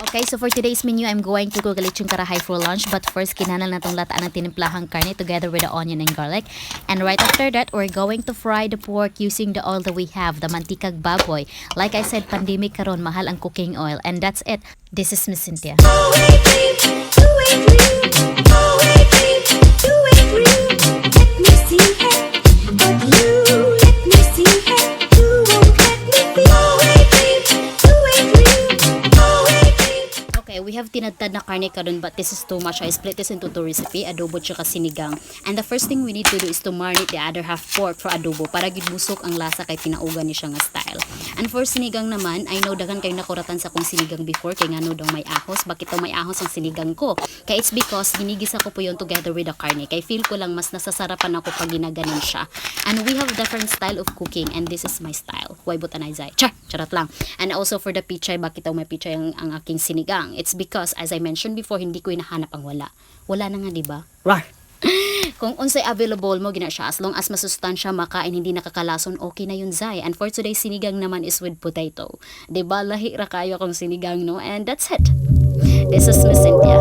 Okay, so for today's menu, I'm going to cook lechon karahay for lunch. But first, kinanal na tong lataan ng tinimplahang karne together with the onion and garlic. And right after that, we're going to fry the pork using the oil that we have, the mantikag baboy. Like I said, pandemic karon, mahal ang cooking oil. And that's it. This is Miss Cynthia. We have tinadtad na karne karon, but this is too much. I split this into two recipe, adobo tsaka sinigang. And the first thing we need to do is to marinate the other half pork for adobo para gidbusok ang lasa kay tinaugan ni siya nga style. And for sinigang naman, I know daghan kayo nakuratan sa kong sinigang before kay ngano daw may ahos. Bakit daw may ahos ang sinigang ko? Kay it's because ginigisa ko po yun together with the karne. Kay feel ko lang mas nasasarapan ako pag ginaganon siya. And we have different style of cooking, and this is my style. Why butanay zay? Charot lang. And also for the pichay, bakit daw may pichay ang aking sinigang? It's because, as I mentioned before, hindi ko hinahanap ang wala. Wala na nga, diba? Rar! Kung unsay available mo, gina siya. As long as masustansya, makain, hindi nakakalason, okay na yun, zay. And for today's sinigang naman is with potato. Diba? Lahi ra kayo akong sinigang, no? And that's it. This is Miss Cynthia.